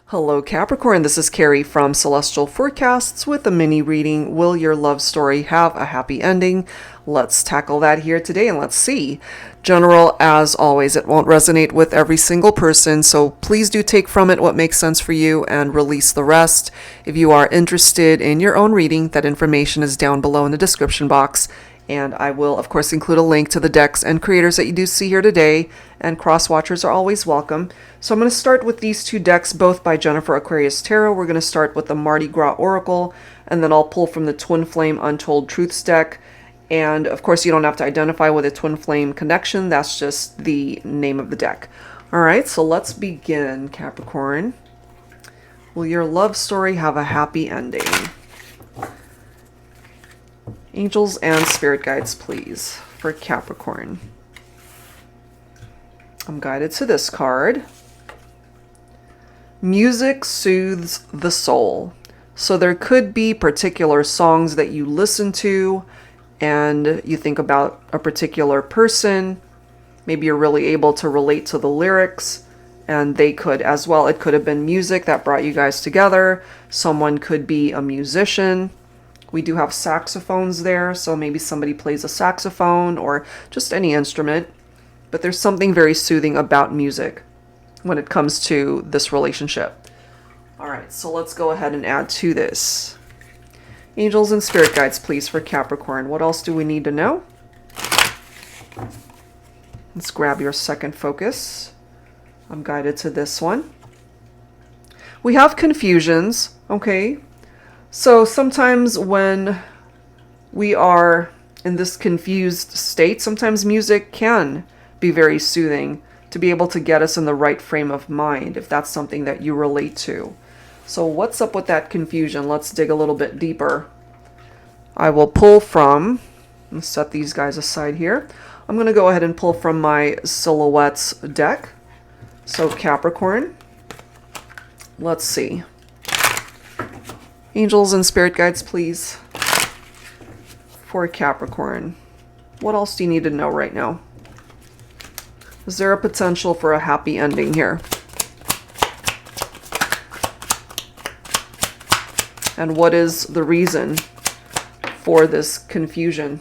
Hello Capricorn, this is Carrie from Celestial Forecasts with a mini reading. Will your love story have a happy ending? Let's tackle that here today and let's see. General, as always, it won't resonate with every single person, so please do take from it what makes sense for you and release the rest. If you are interested in your own reading, that information is down below in the description box. And I will, of course, include a link to the decks and creators that you do see here today, and cross-watchers are always welcome. So I'm going to start with these two decks, both by Jennifer Aquarius Tarot. We're going to start with the Mardi Gras Oracle, and then I'll pull from the Twin Flame Untold Truths deck. And, of course, you don't have to identify with a Twin Flame connection. That's just the name of the deck. All right, so let's begin, Capricorn. Will your love story have a happy ending? Angels and spirit guides, please, for Capricorn. I'm guided to this card. Music soothes the soul. So there could be particular songs that you listen to and you think about a particular person. Maybe you're really able to relate to the lyrics, and they could as well. It could have been music that brought you guys together. Someone could be a musician. We do have saxophones there, so maybe somebody plays a saxophone or just any instrument. But there's something very soothing about music when it comes to this relationship. All right, so let's go ahead and add to this. Angels and spirit guides, please, for Capricorn. What else do we need to know? Let's grab your second focus. I'm guided to this one. We have confusions, okay? So sometimes when we are in this confused state, sometimes music can be very soothing to be able to get us in the right frame of mind, if that's something that you relate to. So what's up with that confusion? Let's dig a little bit deeper. I will pull from, let's set these guys aside here. I'm going to go ahead and pull from my Silhouettes deck. So Capricorn, let's see. Angels and spirit guides, please, for Capricorn. What else do you need to know right now? Is there a potential for a happy ending here? And what is the reason for this confusion?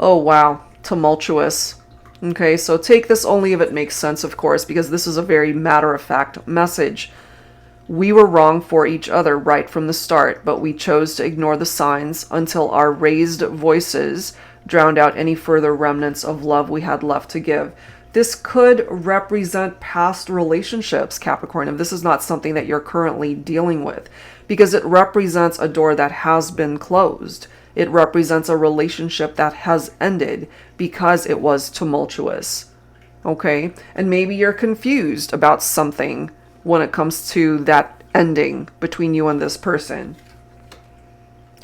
Oh, wow. Tumultuous. Okay, so take this only if it makes sense, of course, because this is a very matter-of-fact message. We were wrong for each other right from the start, but we chose to ignore the signs until our raised voices drowned out any further remnants of love we had left to give. This could represent past relationships, Capricorn, if this is not something that you're currently dealing with, because it represents a door that has been closed. It represents a relationship that has ended because it was tumultuous. Okay? And maybe you're confused about something when it comes to that ending between you and this person.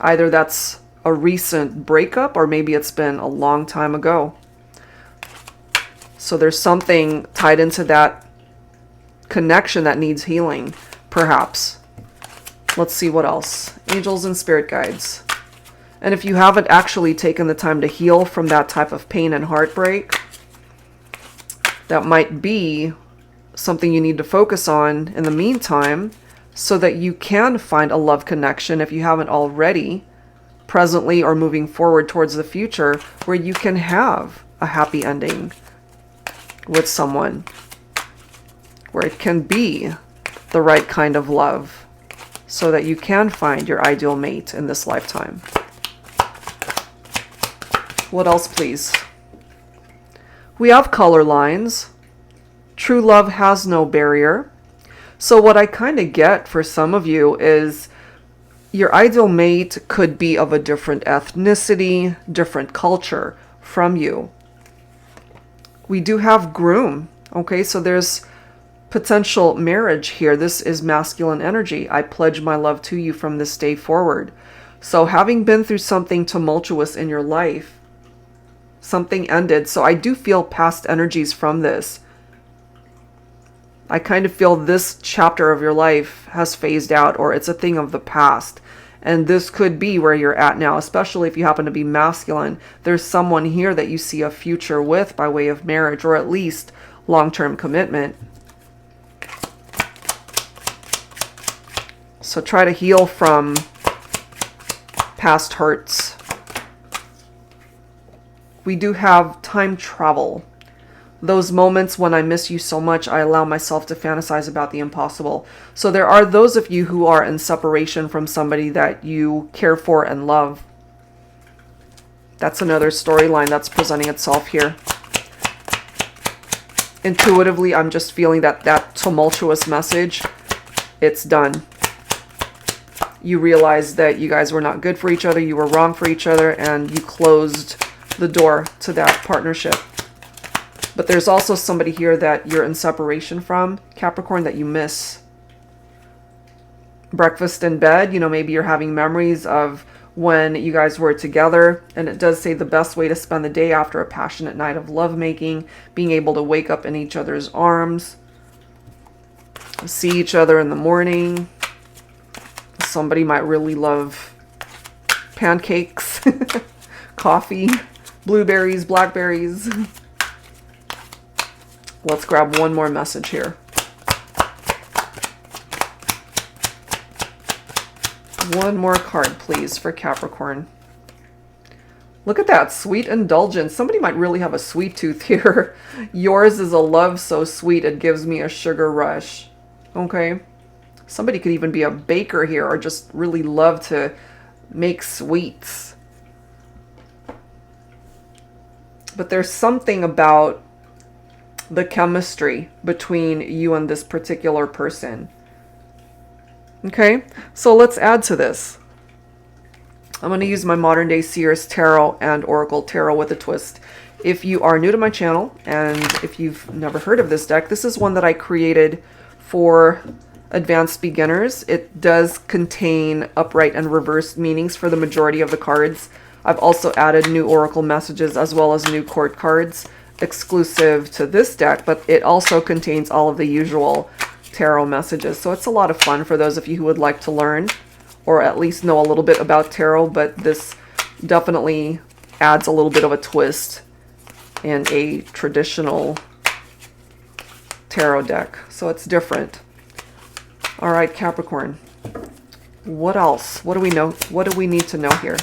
Either that's a recent breakup or maybe it's been a long time ago. So there's something tied into that connection that needs healing, perhaps. Let's see what else. Angels and spirit guides. And if you haven't actually taken the time to heal from that type of pain and heartbreak, that might be something you need to focus on in the meantime so that you can find a love connection, if you haven't already, presently or moving forward towards the future, where you can have a happy ending with someone, where it can be the right kind of love so that you can find your ideal mate in this lifetime. What else, please? We have color lines. True love has no barrier. So what I kind of get for some of you is your ideal mate could be of a different ethnicity, different culture from you. We do have groom. Okay, so there's potential marriage here. This is masculine energy. I pledge my love to you from this day forward. So having been through something tumultuous in your life, something ended. So I do feel past energies from this. I kind of feel this chapter of your life has phased out, or it's a thing of the past. And this could be where you're at now, especially if you happen to be masculine. There's someone here that you see a future with by way of marriage, or at least long-term commitment. So try to heal from past hurts. We do have time travel. Those moments when I miss you so much, I allow myself to fantasize about the impossible. So there are those of you who are in separation from somebody that you care for and love. That's another storyline that's presenting itself here. Intuitively, I'm just feeling that tumultuous message, it's done. You realized that you guys were not good for each other, you were wrong for each other, and you closed the door to that partnership. But there's also somebody here that you're in separation from, Capricorn, that you miss. Breakfast in bed, you know, maybe you're having memories of when you guys were together. And it does say the best way to spend the day after a passionate night of lovemaking, being able to wake up in each other's arms, see each other in the morning. Somebody might really love pancakes, coffee, blueberries, blackberries. Let's grab one more message here. One more card, please, for Capricorn. Look at that, sweet indulgence. Somebody might really have a sweet tooth here. Yours is a love so sweet it gives me a sugar rush. Okay. Somebody could even be a baker here or just really love to make sweets. But there's something about the chemistry between you and this particular person. Okay, so let's add to this. I'm going to use my Modern Day Seers Tarot and Oracle Tarot with a twist. If you are new to my channel and if you've never heard of this deck, this is one that I created for advanced beginners. It does contain upright and reversed meanings for the majority of the cards. I've also added new oracle messages as well as new court cards exclusive to this deck, but it also contains all of the usual tarot messages. So it's a lot of fun for those of you who would like to learn or at least know a little bit about tarot, but this definitely adds a little bit of a twist in a traditional tarot deck. So it's different. All right, Capricorn. What else? What do we know? What do we need to know here?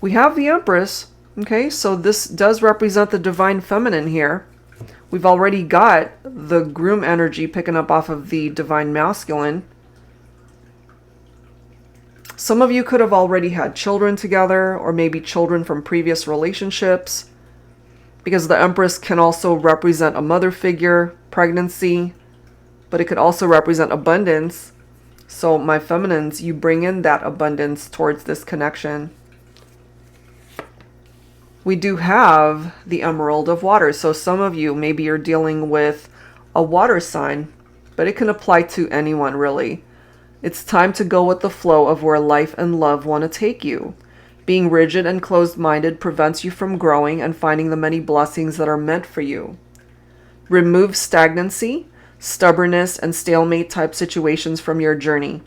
We have the Empress. Okay, so this does represent the divine feminine here. We've already got the groom energy picking up off of the divine masculine. Some of you could have already had children together, or maybe children from previous relationships, because the Empress can also represent a mother figure, pregnancy, but it could also represent abundance. So my feminines, you bring in that abundance towards this connection. We do have the Emerald of Water. So some of you, maybe you're dealing with a water sign, but it can apply to anyone really. It's time to go with the flow of where life and love want to take you. Being rigid and closed-minded prevents you from growing and finding the many blessings that are meant for you. Remove stagnancy, stubbornness, and stalemate type situations from your journey.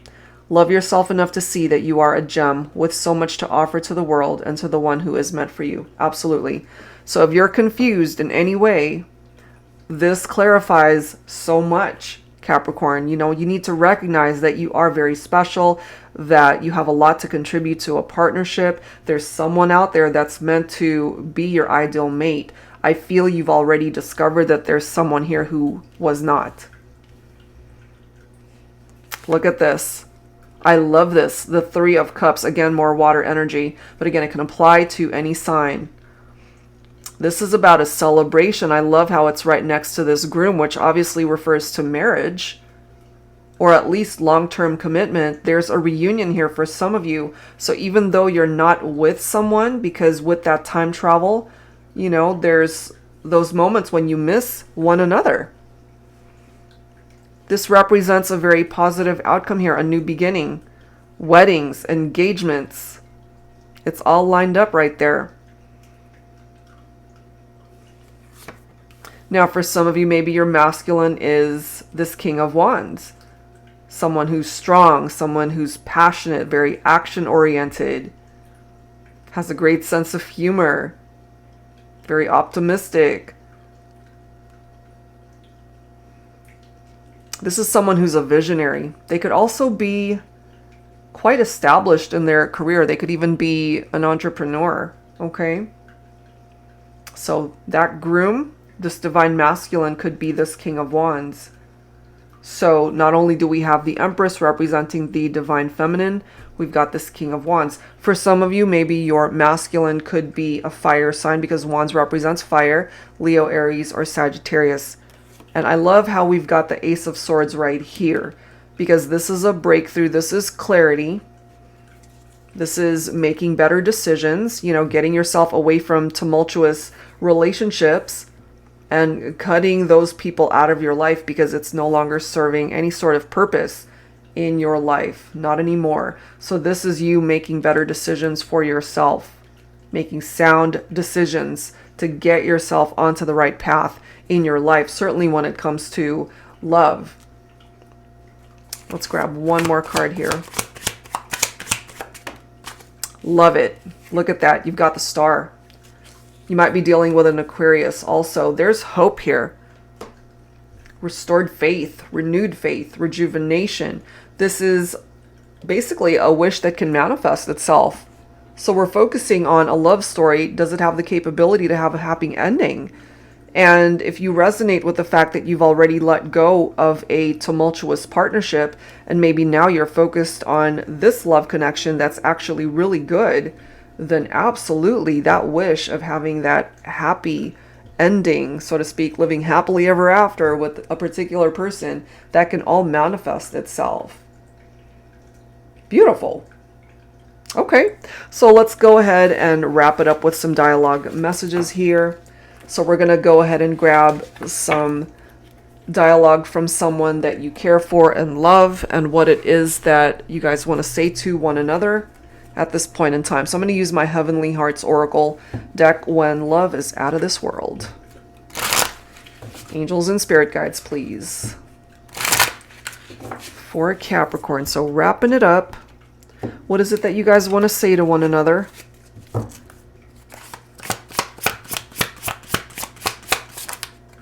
Love yourself enough to see that you are a gem with so much to offer to the world and to the one who is meant for you. Absolutely. So if you're confused in any way, this clarifies so much, Capricorn. You know, you need to recognize that you are very special, that you have a lot to contribute to a partnership. There's someone out there that's meant to be your ideal mate. I feel you've already discovered that there's someone here who was not. Look at this. I love this. The Three of Cups. Again, more water energy. But again, it can apply to any sign. This is about a celebration. I love how it's right next to this groom, which obviously refers to marriage. Or at least long-term commitment. There's a reunion here for some of you. So even though you're not with someone, because with that time travel, you know, there's those moments when you miss one another. This represents a very positive outcome here, a new beginning. Weddings, engagements. It's all lined up right there. Now, for some of you, maybe your masculine is this King of Wands. Someone who's strong, someone who's passionate, very action-oriented, has a great sense of humor, very optimistic. This is someone who's a visionary. They could also be quite established in their career. They could even be an entrepreneur, okay? So that groom, this divine masculine, could be this King of Wands. So not only do we have the Empress representing the divine feminine, we've got this King of Wands. For some of you, maybe your masculine could be a fire sign because Wands represents fire, Leo, Aries, or Sagittarius. And I love how we've got the Ace of Swords right here, because this is a breakthrough. This is clarity. This is making better decisions, you know, getting yourself away from tumultuous relationships and cutting those people out of your life because it's no longer serving any sort of purpose in your life. Not anymore. So this is you making better decisions for yourself, making sound decisions to get yourself onto the right path in your life, certainly when it comes to love. Let's grab one more card here. Love it. Look at that. You've got the Star. You might be dealing with an Aquarius also. There's hope here. Restored faith, renewed faith, rejuvenation. This is basically a wish that can manifest itself. So we're focusing on a love story. Does it have the capability to have a happy ending? And if you resonate with the fact that you've already let go of a tumultuous partnership and maybe now you're focused on this love connection that's actually really good, then absolutely that wish of having that happy ending, so to speak, living happily ever after with a particular person, that can all manifest itself. Beautiful. Okay, so let's go ahead and wrap it up with some dialogue messages here. So we're going to go ahead and grab some dialogue from someone that you care for and love, and what it is that you guys want to say to one another at this point in time. So I'm going to use my Heavenly Hearts Oracle deck, When Love is Out of This World. Angels and spirit guides, please. For Capricorn. So wrapping it up. What is it that you guys want to say to one another?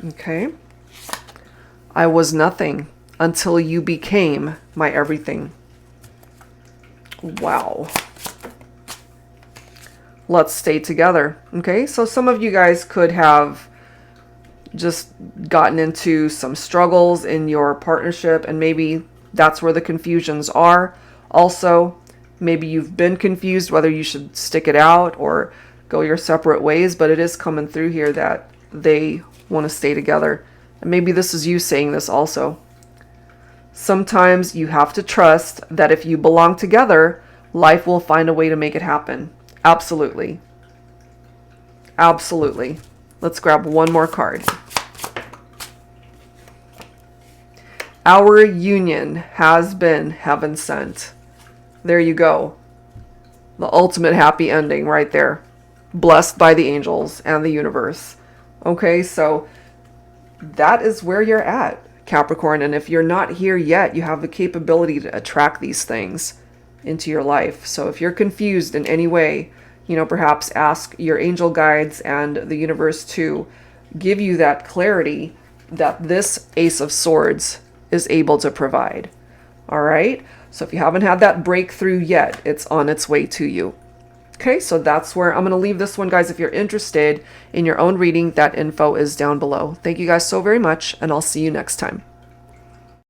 Okay. I was nothing until you became my everything. Wow. Let's stay together. Okay, so some of you guys could have just gotten into some struggles in your partnership, and maybe that's where the confusions are. Also, maybe you've been confused whether you should stick it out or go your separate ways, but it is coming through here that they want to stay together. And maybe this is you saying this also. Sometimes you have to trust that if you belong together, life will find a way to make it happen. Absolutely. Absolutely. Let's grab one more card. Our union has been heaven sent. There you go. The ultimate happy ending right there. Blessed by the angels and the universe. Okay, so that is where you're at, Capricorn. And if you're not here yet, you have the capability to attract these things into your life. So if you're confused in any way, you know, perhaps ask your angel guides and the universe to give you that clarity that this Ace of Swords is able to provide. All right. So if you haven't had that breakthrough yet, it's on its way to you. Okay, so that's where I'm going to leave this one, guys. If you're interested in your own reading, that info is down below. Thank you guys so very much, and I'll see you next time.